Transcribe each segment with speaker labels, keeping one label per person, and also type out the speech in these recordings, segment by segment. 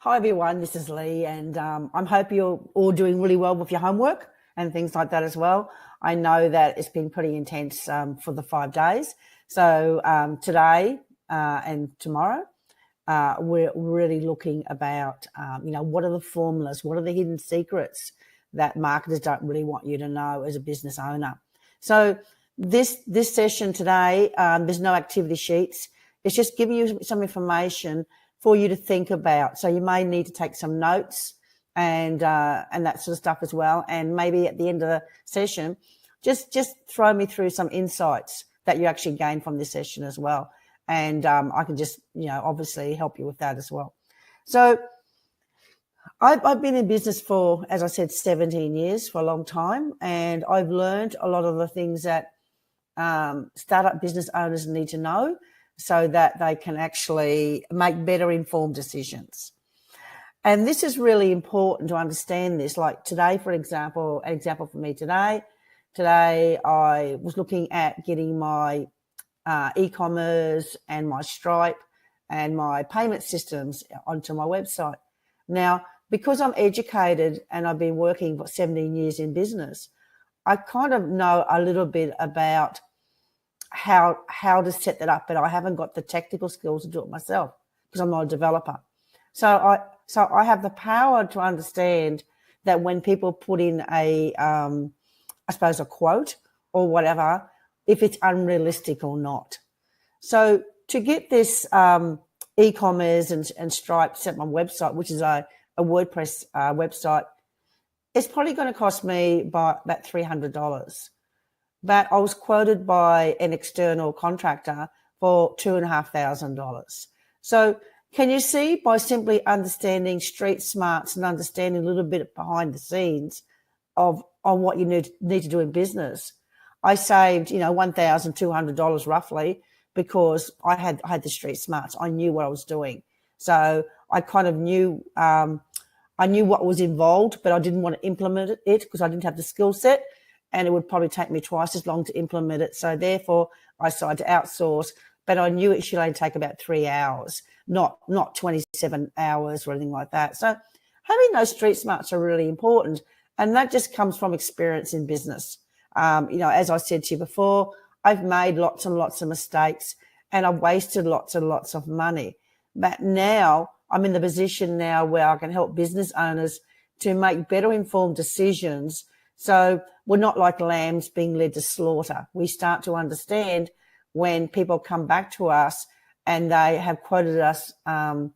Speaker 1: Hi everyone, this is Lee, and I'm hope you're all doing really well with your homework and things like that as well. I know that it's been pretty intense for the 5 days. So today and tomorrow, we're really looking about, what are the formulas, what are the hidden secrets that marketers don't really want you to know as a business owner. So this session today, there's no activity sheets. It's just giving you some information for you to think about. So you may need to take some notes and that sort of stuff as well. And maybe at the end of the session, just throw me through some insights that you actually gain from this session as well. And I can just, obviously help you with that as well. So I've been in business for, as I said, 17 years, for a long time. And I've learned a lot of the things that startup business owners need to know, so that they can actually make better informed decisions. And this is really important to understand this. Like today, for example, an example for me today I was looking at getting my e-commerce and my Stripe and my payment systems onto my website. Now, because I'm educated and I've been working for 17 years in business, I kind of know a little bit about how to set that up, but I haven't got the technical skills to do it myself because I'm not a developer. So I have the power to understand that when people put in a quote or whatever, if it's unrealistic or not. So to get this e-commerce and Stripe set on my website, which is a WordPress website, it's probably going to cost me by about $300. But I was quoted by an external contractor for $2,500. So can you see, by simply understanding street smarts and understanding a little bit behind the scenes on what you need to do in business, I saved, $1,200 roughly, because I had the street smarts. I knew what I was doing. So I kind of knew, I knew what was involved, but I didn't want to implement it because I didn't have the skill set. And it would probably take me twice as long to implement it. So therefore, I decided to outsource. But I knew it should only take about 3 hours, not 27 hours or anything like that. So having those street smarts are really important. And that just comes from experience in business. As I said to you before, I've made lots and lots of mistakes and I've wasted lots and lots of money. But now I'm in the position now where I can help business owners to make better informed decisions. So we're not like lambs being led to slaughter. We start to understand when people come back to us and they have quoted us, a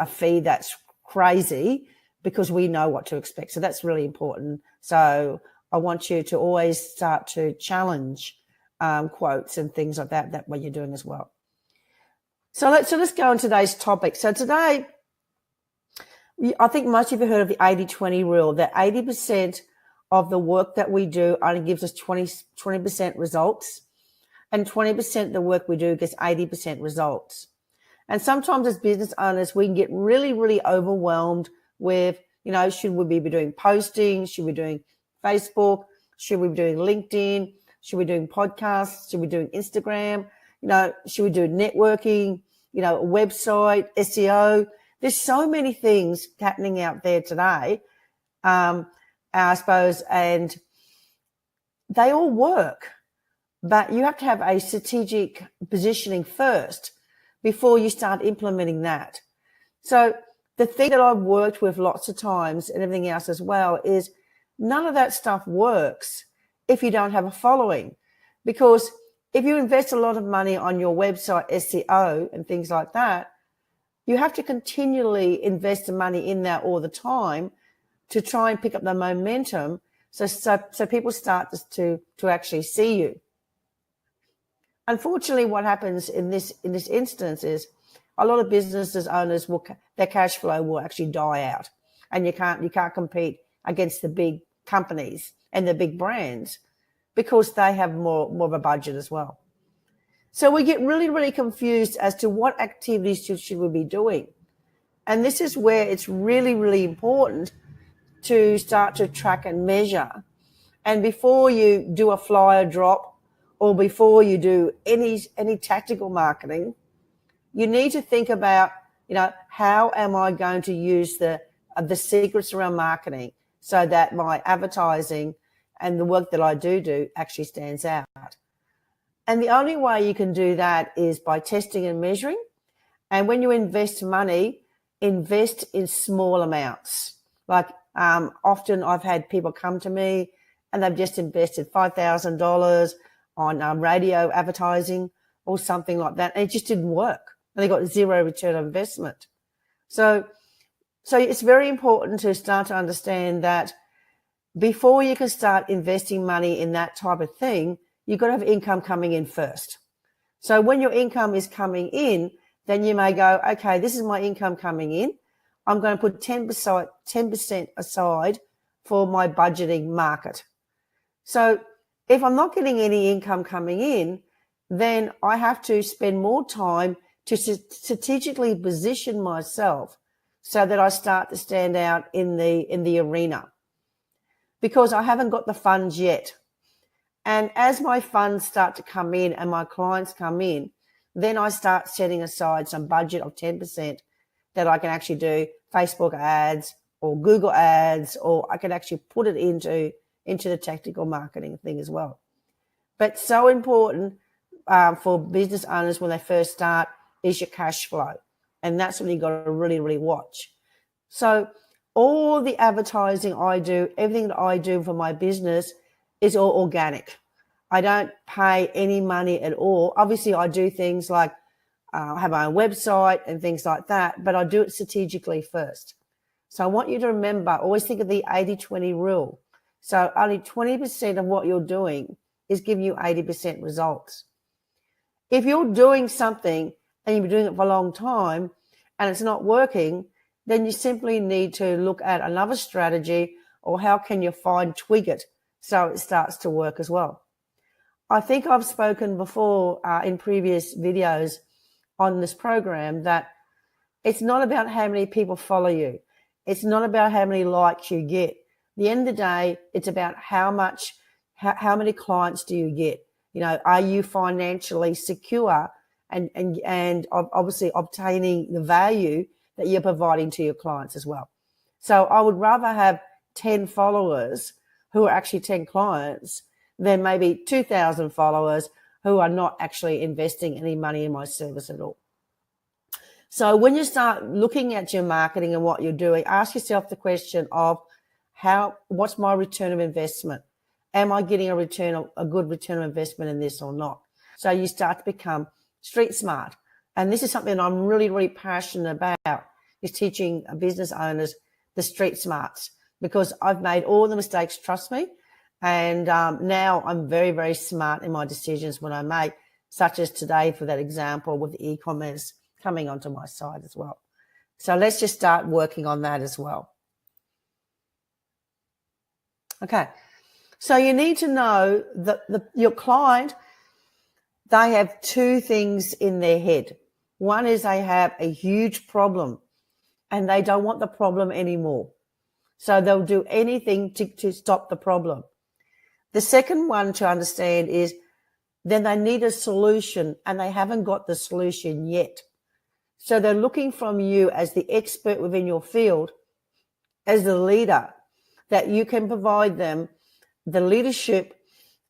Speaker 1: fee that's crazy, because we know what to expect. So that's really important. So I want you to always start to challenge quotes and things like that what you're doing as well. So let's go on today's topic. So today, I think most of you heard of the 80-20 rule, that 80% of the work that we do only gives us 20% results, and 20% of the work we do gets 80% results. And sometimes as business owners, we can get really, really overwhelmed with, should we be doing posting? Should we be doing Facebook? Should we be doing LinkedIn? Should we be doing podcasts? Should we be doing Instagram? Should we do networking? A website, SEO? There's so many things happening out there today, I suppose, and they all work. But you have to have a strategic positioning first before you start implementing that. So the thing that I've worked with lots of times and everything else as well is none of that stuff works if you don't have a following. Because if you invest a lot of money on your website, SEO and things like that, you have to continually invest the money in that all the time to try and pick up the momentum so people start to actually see you. Unfortunately, what happens in this instance is a lot of businesses owners their cash flow will actually die out, and you can't compete against the big companies and the big brands because they have more of a budget as well. So we get really, really confused as to what activities should we be doing. And this is where it's really, really important to start to track and measure. And before you do a flyer drop or before you do any tactical marketing, you need to think about, how am I going to use the secrets around marketing so that my advertising and the work that I do actually stands out. And the only way you can do that is by testing and measuring. And when you invest money, invest in small amounts. Like often I've had people come to me and they've just invested $5,000 on radio advertising or something like that, and it just didn't work. And they got zero return on investment. So it's very important to start to understand that before you can start investing money in that type of thing, you've got to have income coming in first. So when your income is coming in, then you may go, okay, this is my income coming in. I'm going to put 10% aside for my budgeting market. So if I'm not getting any income coming in, then I have to spend more time to strategically position myself so that I start to stand out in the arena, because I haven't got the funds yet. And as my funds start to come in and my clients come in, then I start setting aside some budget of 10% that I can actually do Facebook ads or Google ads, or I can actually put it into the tactical marketing thing as well. But so important for business owners when they first start is your cash flow. And that's when you've got to really, really watch. So all the advertising I do, everything that I do for my business is all organic. I don't pay any money at all. Obviously, I do things like I have my own website and things like that, but I do it strategically first. So I want you to remember, always think of the 80-20 rule. So only 20% of what you're doing is giving you 80% results. If you're doing something and you've been doing it for a long time and it's not working, then you simply need to look at another strategy, or how can you tweak it so it starts to work as well. I think I've spoken before in previous videos on this program that it's not about how many people follow you. It's not about how many likes you get. At the end of the day, it's about how many clients do you get? Are you financially secure and obviously obtaining the value that you're providing to your clients as well. So I would rather have 10 followers who are actually 10 clients than maybe 2,000 followers who are not actually investing any money in my service at all. So when you start looking at your marketing and what you're doing, ask yourself the question of what's my return of investment? Am I getting a good return of investment in this or not? So you start to become street smart. And this is something I'm really, really passionate about, is teaching business owners the street smarts, because I've made all the mistakes, trust me. And now I'm very, very smart in my decisions when I make, such as today, for that example, with the e-commerce coming onto my site as well. So let's just start working on that as well. Okay. So you need to know that your client, they have two things in their head. One is they have a huge problem and they don't want the problem anymore. So they'll do anything to stop the problem. The second one to understand is then they need a solution and they haven't got the solution yet. So they're looking from you as the expert within your field, as the leader, that you can provide them the leadership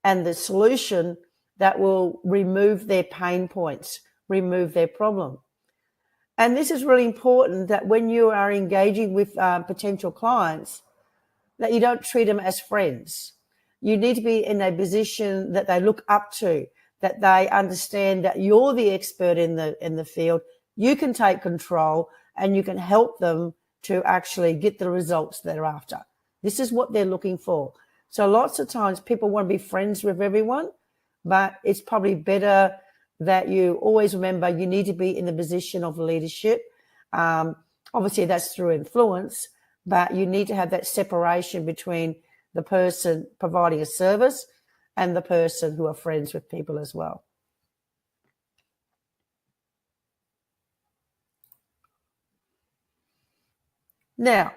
Speaker 1: and the solution that will remove their pain points, remove their problem. And this is really important, that when you are engaging with potential clients, that you don't treat them as friends. You need to be in a position that they look up to, that they understand that you're the expert in the field. You can take control and you can help them to actually get the results they're after. This is what they're looking for. So lots of times people want to be friends with everyone, but it's probably better that you always remember you need to be in the position of leadership. Obviously, that's through influence, but you need to have that separation between the person providing a service and the person who are friends with people as well. Now,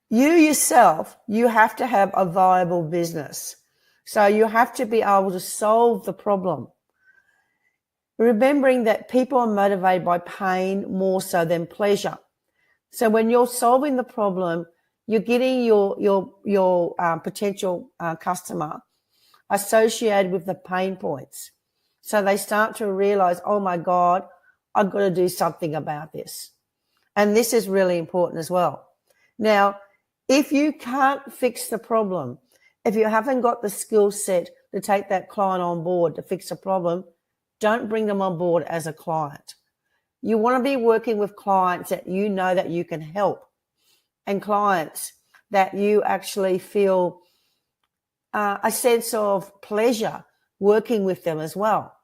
Speaker 1: you yourself, you have to have a viable business. So you have to be able to solve the problem. remembering that people are motivated by pain more so than pleasure. So when you're solving the problem, you're getting your potential customer associated with the pain points. So they start to realize, oh my God, I've got to do something about this. And this is really important as well. Now, if you can't fix the problem, if you haven't got the skill set to take that client on board to fix the problem, don't bring them on board as a client. You want to be working with clients that you know that you can help, and clients that you actually feel a sense of pleasure working with them as well.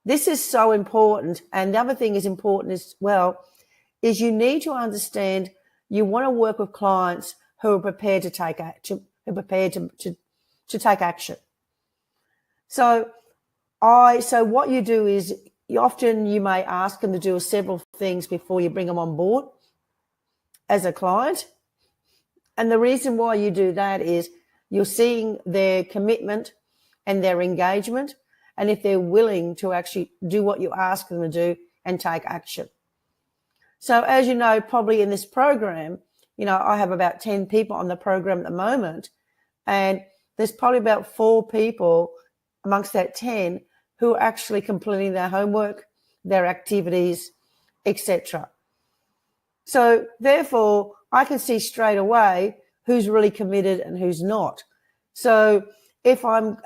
Speaker 1: This is so important. And the other thing is important as well is you need to understand you want to work with clients who are prepared to take action, who are prepared to take action. So what you do is you may ask them to do several things before you bring them on board as a client. And the reason why you do that is you're seeing their commitment and their engagement, and if they're willing to actually do what you ask them to do and take action. So as you know, probably in this program, I have about 10 people on the program at the moment, and there's probably about 4 people amongst that 10 who are actually completing their homework, their activities, etc. So therefore, I can see straight away who's really committed and who's not. So I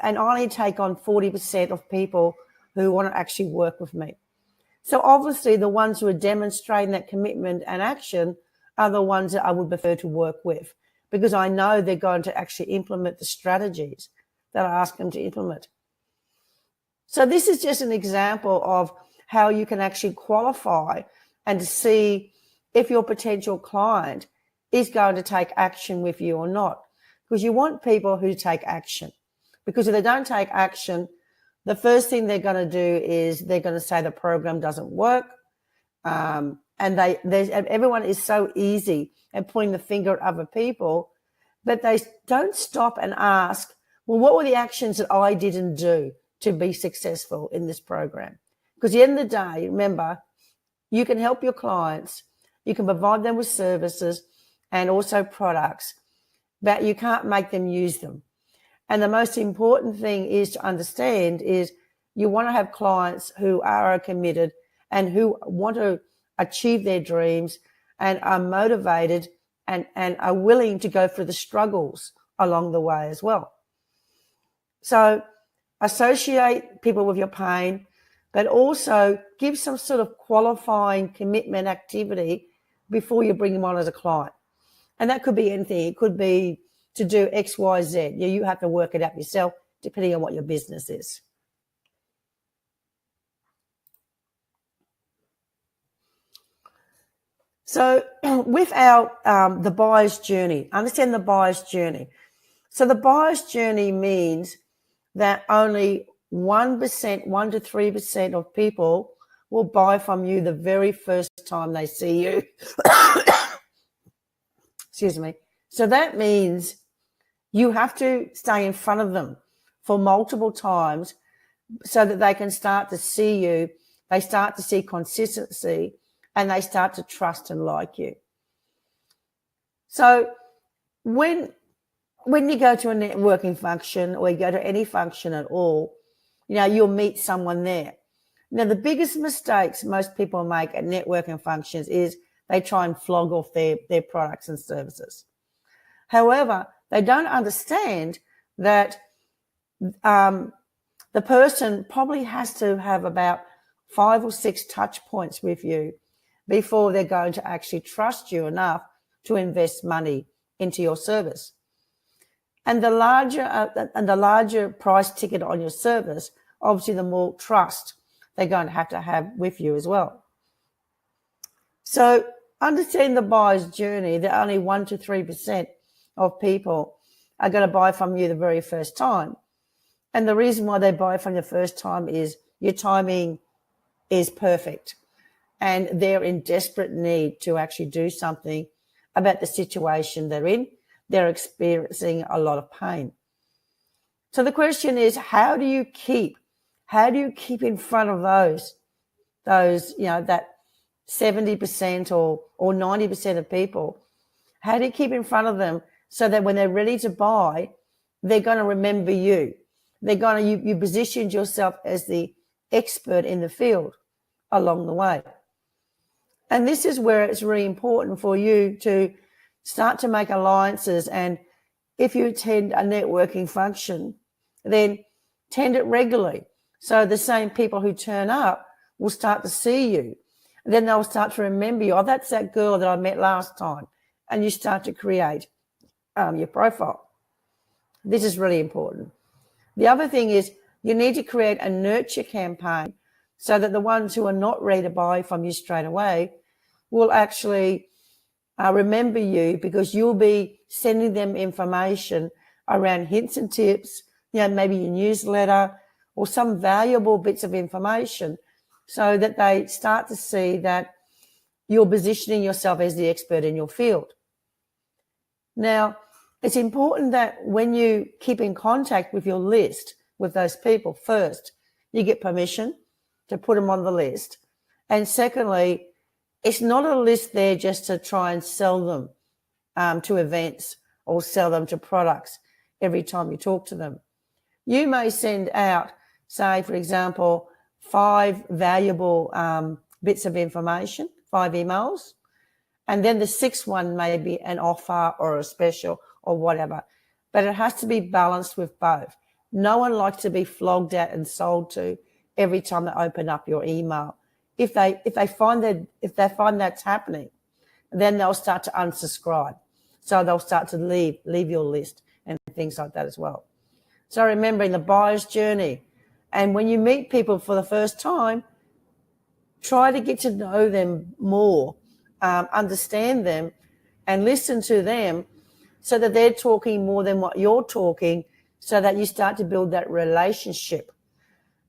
Speaker 1: only take on 40% of people who want to actually work with me. So obviously the ones who are demonstrating that commitment and action are the ones that I would prefer to work with, because I know they're going to actually implement the strategies that I ask them to implement. So this is just an example of how you can actually qualify and to see if your potential client is going to take action with you or not. Because you want people who take action. Because if they don't take action, the first thing they're going to do is they're going to say the program doesn't work. And everyone is so easy at pointing the finger at other people, but they don't stop and ask, well, what were the actions that I didn't do to be successful in this program? Because at the end of the day, remember, you can help your clients, you can provide them with services and also products, but you can't make them use them. And the most important thing is to understand is you want to have clients who are committed and who want to achieve their dreams and are motivated and are willing to go through the struggles along the way as well. So associate people with your pain, but also give some sort of qualifying commitment activity before you bring them on as a client. And that could be anything. It could be to do X, Y, Z. You have to work it out yourself, depending on what your business is. So with the buyer's journey, understand the buyer's journey. So the buyer's journey means that only 1%, 1 to 3% of people will buy from you the very first time they see you. Excuse me. So that means you have to stay in front of them for multiple times so that they can start to see you, they start to see consistency, and they start to trust and like you. So when you go to a networking function or you go to any function at all, you'll meet someone there. Now, the biggest mistakes most people make at networking functions is they try and flog off their products and services. However, they don't understand that the person probably has to have about 5 or 6 touch points with you before they're going to actually trust you enough to invest money into your service. And the larger price ticket on your service, obviously the more trust they're going to have with you as well. So understand the buyer's journey, that only 1 to 3% of people are going to buy from you the very first time. And the reason why they buy from you the first time is your timing is perfect and they're in desperate need to actually do something about the situation they're in. They're experiencing a lot of pain. So the question is, how do you keep How do you keep in front of those, that 70% or 90% of people? How do you keep in front of them so that when they're ready to buy, they're going to remember you? You positioned yourself as the expert in the field along the way. And this is where it's really important for you to start to make alliances. And if you attend a networking function, then attend it regularly. So the same people who turn up will start to see you. And then they'll start to remember you. Oh, that's that girl that I met last time. And you start to create your profile. This is really important. The other thing is you need to create a nurture campaign so that the ones who are not ready to buy from you straight away will actually remember you, because you'll be sending them information around hints and tips, maybe your newsletter or some valuable bits of information, so that they start to see that you're positioning yourself as the expert in your field. Now, it's important that when you keep in contact with your list, with those people, first, you get permission to put them on the list. And secondly, it's not a list there just to try and sell them to events or sell them to products every time you talk to them. You may send out, say, for example, 5 valuable bits of information, 5 emails, and then the 6th one may be an offer or a special or whatever. But it has to be balanced with both. No one likes to be flogged at and sold to every time they open up your email. If they find that's happening, then they'll start to unsubscribe. So they'll start to leave your list and things like that as well. So remembering the buyer's journey. And when you meet people for the first time, try to get to know them more, understand them and listen to them so that they're talking more than what you're talking, so that you start to build that relationship.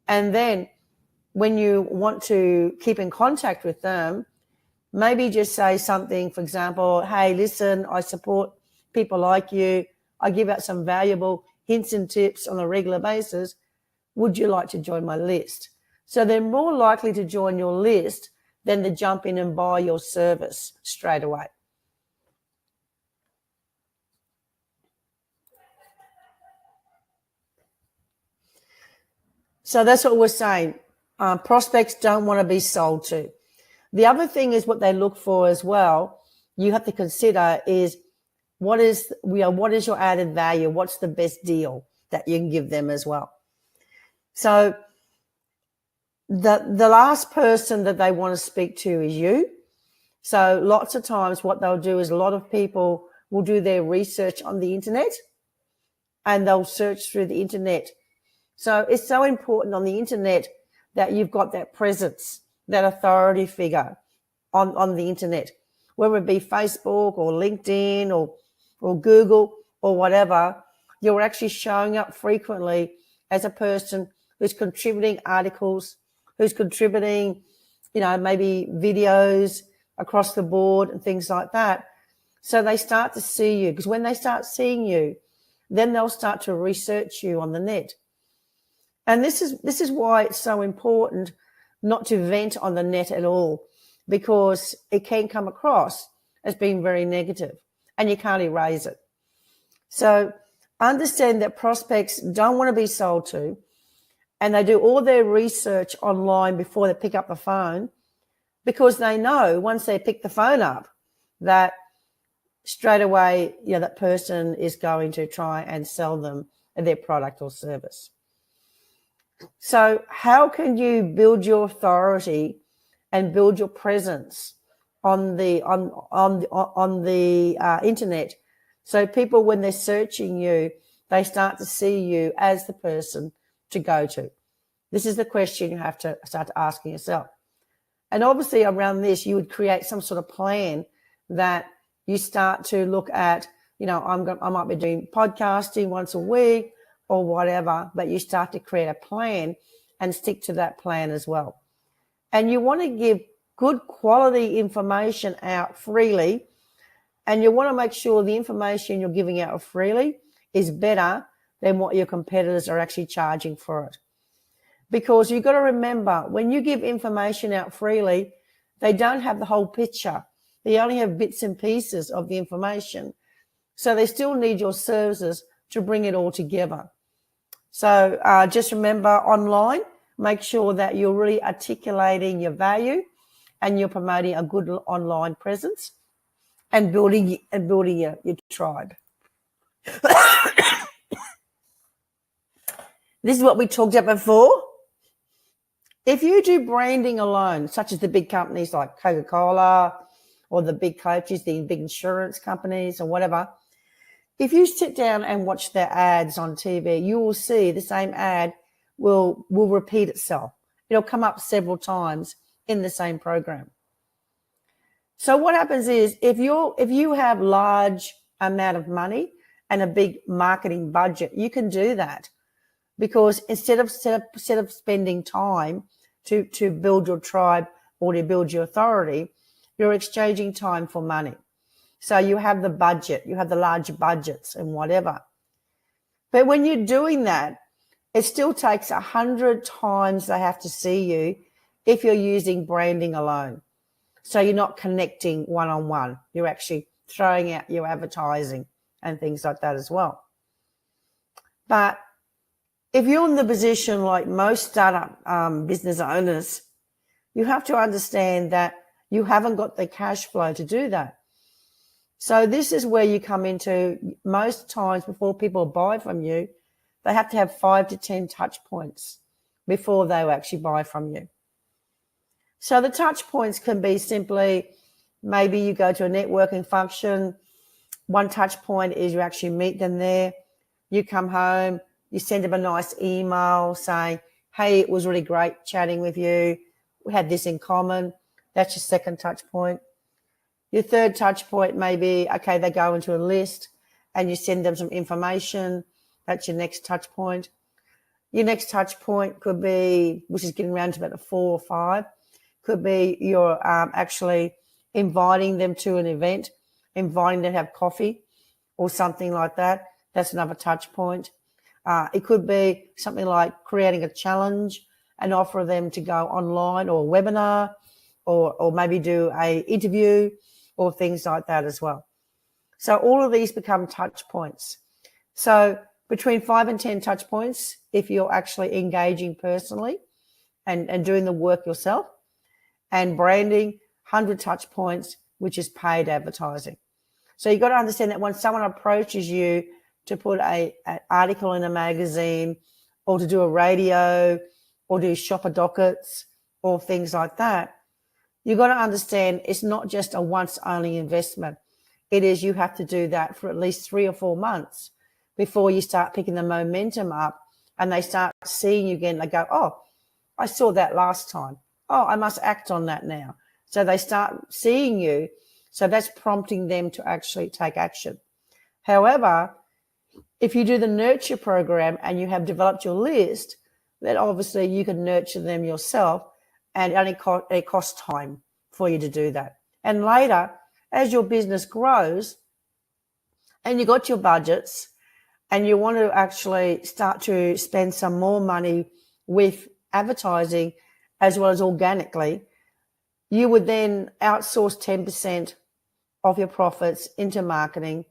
Speaker 1: And then when you want to keep in contact with them, maybe just say something, for example, hey, listen, I support people like you. I give out some valuable hints and tips on a regular basis. Would you like to join my list? So they're more likely to join your list than to jump in and buy your service straight away. So that's what we're saying. Prospects don't want to be sold to. The other thing is what they look for as well, you have to consider is what is your added value? What's the best deal that you can give them as well? So the last person that they want to speak to is you. So lots of times what they'll do is a lot of people will do their research on the internet and they'll search through the internet. So it's so important on the internet that you've got that presence, that authority figure on the internet, whether it be Facebook or LinkedIn or Google or whatever. You're actually showing up frequently as a person who's contributing articles, who's contributing, maybe videos across the board and things like that. So they start to see you, because when they start seeing you, then they'll start to research you on the net. And this is why it's so important not to vent on the net at all, because it can come across as being very negative and you can't erase it. So understand that prospects don't want to be sold to, and they do all their research online before they pick up the phone, because they know once they pick the phone up that straight away, that person is going to try and sell them their product or service. So how can you build your authority and build your presence on the internet, so people, when they're searching you, they start to see you as the person to go to? This is the question you have to start asking yourself. And obviously around this, you would create some sort of plan that you start to look at, I might be doing podcasting once a week or whatever, but you start to create a plan and stick to that plan as well. And you want to give good quality information out freely, and you want to make sure the information you're giving out freely is better than what your competitors are actually charging for it. because you've got to remember, when you give information out freely, they don't have the whole picture. They only have bits and pieces of the information. So they still need your services to bring it all together. So just remember, online, make sure that you're really articulating your value and you're promoting a good online presence and building your tribe. This is what we talked about before. If you do branding alone, such as the big companies like Coca-Cola or the big coaches, the big insurance companies or whatever, if you sit down and watch their ads on TV, you will see the same ad will repeat itself. It'll come up several times in the same program. So what happens is, if you have large amount of money and a big marketing budget, you can do that, because instead of spending time to build your tribe or to build your authority, you're exchanging time for money. So you have the budget, you have the large budgets and whatever. But when you're doing that, it still takes 100 times they have to see you if you're using branding alone. So you're not connecting one-on-one. You're actually throwing out your advertising and things like that as well. But if you're in the position like most startup business owners, you have to understand that you haven't got the cash flow to do that. So this is where you come into, most times before people buy from you, they have to have 5 to 10 touch points before they will actually buy from you. So the touch points can be simply, maybe you go to a networking function. One touch point is you actually meet them there. You come home, you send them a nice email saying, hey, it was really great chatting with you. We had this in common. That's your second touch point. Your third touch point may be, okay, they go into a list and you send them some information. That's your next touch point. Your next touch point could be, which is getting around to about 4 or 5, could be you're actually inviting them to an event, inviting them to have coffee or something like that. That's another touch point. It could be something like creating a challenge and offer them to go online or a webinar or maybe do a interview or things like that as well. So all of these become touch points. So between 5 and 10 touch points, if you're actually engaging personally and doing the work yourself, and branding, 100 touch points, which is paid advertising. So you've got to understand that when someone approaches you to put an article in a magazine or to do a radio or do shopper dockets or things like that, you've got to understand it's not just a once-only investment. It is, you have to do that for at least 3 or 4 months before you start picking the momentum up and they start seeing you again. They go, oh, I saw that last time. Oh, I must act on that now. So they start seeing you. So that's prompting them to actually take action. However, if you do the nurture program and you have developed your list, then obviously you can nurture them yourself, and it costs time for you to do that. And later, as your business grows and you got your budgets and you want to actually start to spend some more money with advertising as well as organically, you would then outsource 10% of your profits into marketing.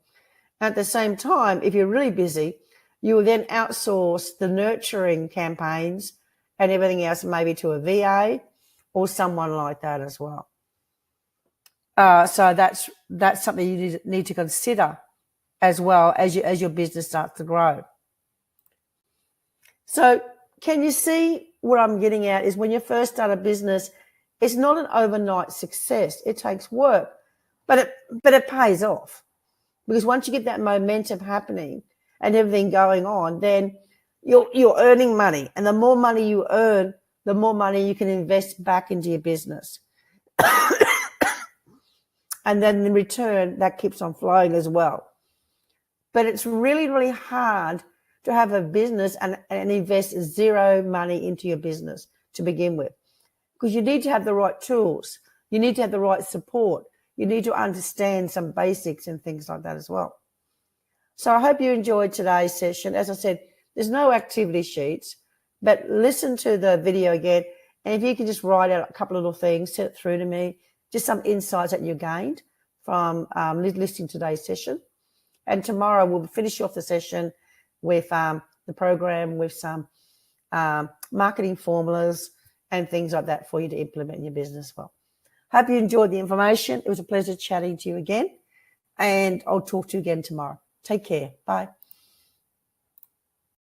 Speaker 1: At the same time, if you're really busy, you will then outsource the nurturing campaigns and everything else, maybe to a VA or someone like that as well. So that's something you need to consider as well as your business starts to grow. So can you see what I'm getting at is, when you first start a business, it's not an overnight success. It takes work, but it pays off, because once you get that momentum happening and everything going on, then you're earning money, and the more money you earn, the more money you can invest back into your business. And then in return, that keeps on flowing as well. But it's really, really hard to have a business and invest zero money into your business to begin with, because you need to have the right tools. You need to have the right support. You need to understand some basics and things like that as well. So I hope you enjoyed today's session. As I said, there's no activity sheets, But listen to the video again, and if you can just write out a couple of little things, send it through to me, just some insights that you gained from listening to today's session. And tomorrow we'll finish off the session with the program with some marketing formulas and things like that for you to implement in your business as well. Hope you enjoyed the information. It was a pleasure chatting to you again, and I'll talk to you again tomorrow. Take care. Bye.